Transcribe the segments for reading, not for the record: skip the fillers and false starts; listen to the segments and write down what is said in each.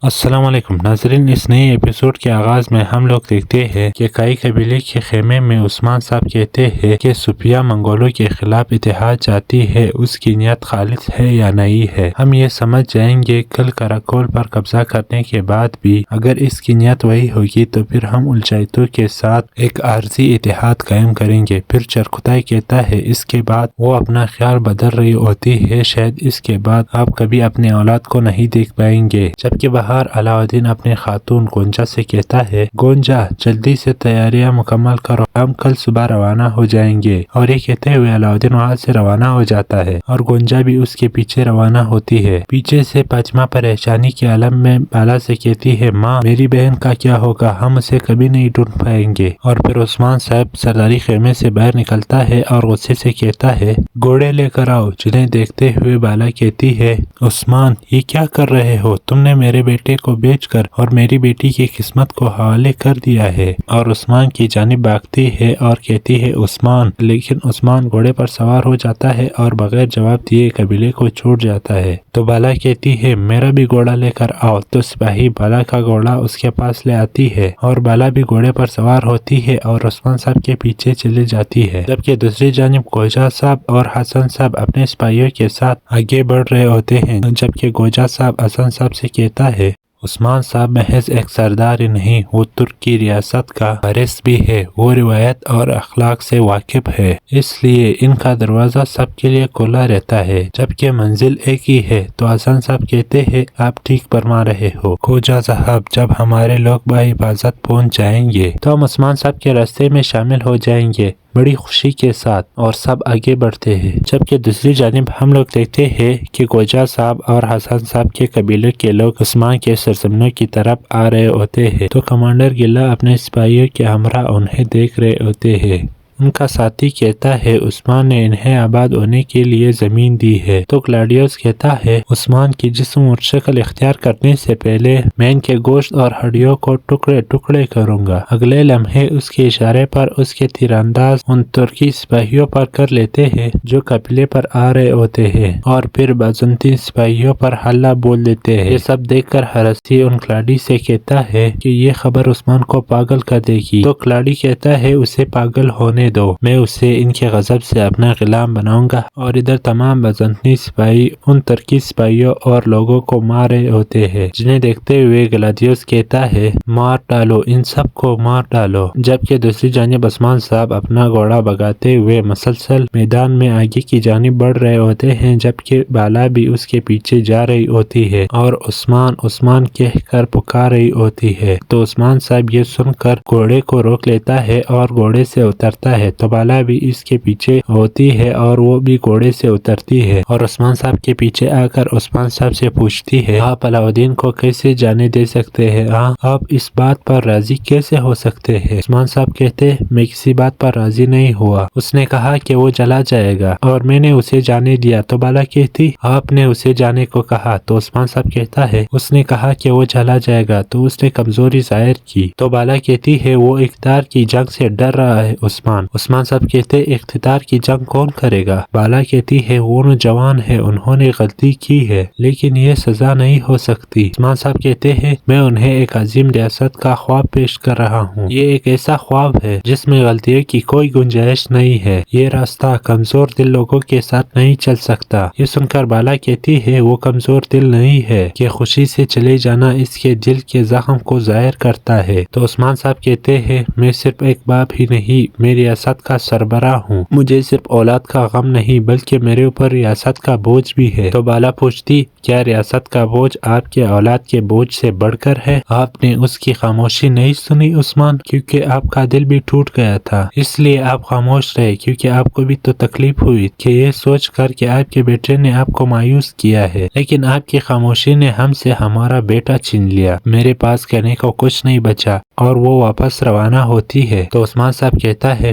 السلام علیکم ناظرین، اس نئے ایپیسوڈ کے آغاز میں ہم لوگ دیکھتے ہیں کہ کئی قبیلے کے خیمے میں عثمان صاحب کہتے ہیں کہ صوفیہ منگولوں کے خلاف اتحاد چاہتی ہے، اس کی نیت خالص ہے یا نہیں ہے۔ ہم یہ سمجھ جائیں گے کل کراکول پر قبضہ کرنے کے بعد بھی اگر اس کی نیت وہی ہوگی تو پھر ہم الچائتوں کے ساتھ ایک عارضی اتحاد قائم کریں گے۔ پھر چرخدائی کہتا ہے اس کے بعد وہ اپنا خیال بدل رہی ہوتی ہے، شاید اس کے بعد آپ کبھی اپنے اولاد کو نہیں دیکھ پائیں گے۔ جبکہ علاؤدین اپنے خاتون گونجا سے کہتا ہے، گونجا جلدی سے تیاریاں مکمل کرو، ہم کل صبح روانہ ہو جائیں گے۔ اور یہ کہتے ہوئے علاؤدین وہاں سے روانہ ہو جاتا ہے اور گونجا بھی اس کے پیچھے روانہ ہوتی ہے۔ پیچھے سے پاچمہ پریشانی کے عالم میں بالا سے کہتی ہے، ماں میری بہن کا کیا ہوگا، ہم اسے کبھی نہیں ڈھونڈ پائیں گے۔ اور پھر عثمان صاحب سرداری خیمے سے باہر نکلتا ہے اور غصے سے کہتا ہے، گھوڑے لے کر آؤ۔ جنہیں دیکھتے ہوئے بالا کہتی ہے، عثمان یہ کیا کر رہے ہو، تم نے میرے بیٹے کو بیچ کر اور میری بیٹی کی قسمت کو حوالے کر دیا ہے۔ اور عثمان کی جانب بھاگتی ہے اور کہتی ہے، عثمان، لیکن عثمان گھوڑے پر سوار ہو جاتا ہے اور بغیر جواب دیے قبیلے کو چھوڑ جاتا ہے۔ تو بالا کہتی ہے، میرا بھی گھوڑا لے کر آؤ۔ تو سپاہی بالا کا گھوڑا اس کے پاس لے آتی ہے اور بالا بھی گھوڑے پر سوار ہوتی ہے اور عثمان صاحب کے پیچھے چلی جاتی ہے۔ جبکہ دوسری جانب گوجا صاحب اور حسن صاحب اپنے سپاہیوں کے ساتھ آگے بڑھ رہے ہوتے ہیں۔ جبکہ گوجا صاحب حسن صاحب سے کہتا ہے، عثمان صاحب محض ایک سردار ہی نہیں، وہ ترک کی ریاست کا وارث بھی ہے، وہ روایت اور اخلاق سے واقف ہے، اس لیے ان کا دروازہ سب کے لیے کھلا رہتا ہے، جبکہ منزل ایک ہی ہے۔ تو حسن صاحب کہتے ہیں، آپ ٹھیک فرما رہے ہو خوجا صاحب، جب ہمارے لوگ بحفاظت پہنچ جائیں گے تو ہم عثمان صاحب کے راستے میں شامل ہو جائیں گے بڑی خوشی کے ساتھ۔ اور سب آگے بڑھتے ہیں۔ جبکہ دوسری جانب ہم لوگ دیکھتے ہیں کہ گوجا صاحب اور حسن صاحب کے قبیلے کے لوگ عثمان کے سرزمینوں کی طرف آ رہے ہوتے ہیں۔ تو کمانڈر گلہ اپنے سپاہیوں کے ہمراہ انہیں دیکھ رہے ہوتے ہیں۔ ان کا ساتھی کہتا ہے، عثمان نے انہیں آباد ہونے کے لیے زمین دی ہے۔ تو کلاڈیوس کہتا ہے، عثمان کی جسم اور شکل اختیار کرنے سے پہلے میں ان کے گوشت اور ہڈیوں کو ٹکڑے ٹکڑے کروں گا۔ اگلے لمحے اس کے اشارے پر اس کے تیر انداز ان ترکی سپاہیوں پر کر لیتے ہیں جو قبیلے پر آ رہے ہوتے ہیں، اور پھر بازنطین سپاہیوں پر حلہ بول دیتے ہیں۔ یہ سب دیکھ کر ہرستی ان کلاڈی سے کہتا ہے کہ یہ خبر عثمان کو پاگل کر دے گی۔ تو کلاڈی کہتا ہے، اسے پاگل ہونے دو، میں اسے ان کے غضب سے اپنا غلام بناؤں گا۔ اور ادھر تمام بازنطینی سپاہی ان ترکی سپاہیوں اور لوگوں کو مار رہے ہوتے ہیں، جنہیں دیکھتے ہوئے گلاڈیوس کہتا ہے، مار ڈالو، ان سب کو مار ڈالو۔ جبکہ دوسری جانب عثمان صاحب اپنا گھوڑا بگاتے ہوئے مسلسل میدان میں آگے کی جانب بڑھ رہے ہوتے ہیں، جبکہ بالا بھی اس کے پیچھے جا رہی ہوتی ہے اور عثمان عثمان کہہ کر پکار رہی ہوتی ہے۔ تو عثمان صاحب یہ سن کر گھوڑے کو روک لیتا ہے اور گھوڑے سے اترتا ہے۔ تو بالا بھی اس کے پیچھے ہوتی ہے اور وہ بھی گھوڑے سے اترتی ہے اور عثمان صاحب کے پیچھے آ کر عثمان صاحب سے پوچھتی ہے، آپ علاؤدین کو کیسے جانے دے سکتے ہیں؟ آپ اس بات پر راضی کیسے ہو سکتے ہیں؟ عثمان صاحب کہتے، میں کسی بات پر راضی نہیں ہوا، اس نے کہا کہ وہ چلا جائے گا اور میں نے اسے جانے دیا۔ تو بالا کہتی، آپ نے اسے جانے کو کہا؟ تو عثمان صاحب کہتا ہے، اس نے کہا کہ وہ چلا جائے گا تو اس نے کمزوری ظاہر کی۔ تو بالا کہتی ہے، وہ اقتدار کی جنگ سے ڈر رہا ہے عثمان صاحب کہتے، اقتدار کی جنگ کون کرے گا؟ بالا کہتی ہے، وہ نوجوان ہے، انہوں نے غلطی کی ہے لیکن یہ سزا نہیں ہو سکتی۔ عثمان صاحب کہتے ہیں، میں انہیں ایک عظیم ریاست کا خواب پیش کر رہا ہوں، یہ ایک ایسا خواب ہے جس میں غلطیوں کی کوئی گنجائش نہیں ہے، یہ راستہ کمزور دل لوگوں کے ساتھ نہیں چل سکتا۔ یہ سن کر بالا کہتی ہے، وہ کمزور دل نہیں ہے کہ خوشی سے چلے جانا اس کے دل کے زخم کو ظاہر کرتا ہے۔ تو عثمان صاحب کہتے ہیں، میں صرف ایک باپ ہی نہیں، میں ریاست کا سربراہ ہوں، مجھے صرف اولاد کا غم نہیں بلکہ میرے اوپر ریاست کا بوجھ بھی ہے۔ تو بالا پوچھتی، کیا ریاست کا بوجھ آپ کے اولاد کے بوجھ سے بڑھ کر ہے؟ آپ نے اس کی خاموشی نہیں سنی عثمان، کیونکہ آپ کا دل بھی ٹوٹ گیا تھا، اس لیے آپ خاموش رہے، کیونکہ آپ کو بھی تو تکلیف ہوئی کہ یہ سوچ کر کہ آپ کے بیٹے نے آپ کو مایوس کیا ہے، لیکن آپ کی خاموشی نے ہم سے ہمارا بیٹا چھین لیا، میرے پاس کہنے کو کچھ نہیں بچا، اور وہ واپس روانہ ہوتی ہے۔ تو عثمان صاحب کہتا ہے،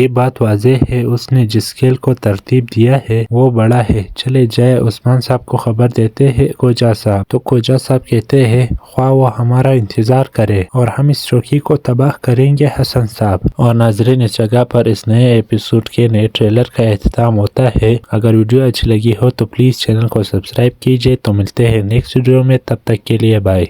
یہ بات واضح ہے اس نے جس کھیل کو ترتیب دیا ہے وہ بڑا ہے، چلے جائے عثمان صاحب کو خبر دیتے ہیں کھوجا صاحب۔ تو کھوجا صاحب کہتے ہیں خواہ وہ ہمارا انتظار کرے اور ہم اس چوکی کو تباہ کریں گے حسن صاحب۔ اور ناظرین اس جگہ پر اس نئے ایپیسوڈ کے نئے ٹریلر کا اختتام ہوتا ہے۔ اگر ویڈیو اچھی لگی ہو تو پلیز چینل کو سبسکرائب کیجئے۔ تو ملتے ہیں نیکسٹ ویڈیو میں، تب تک کے لیے بائے۔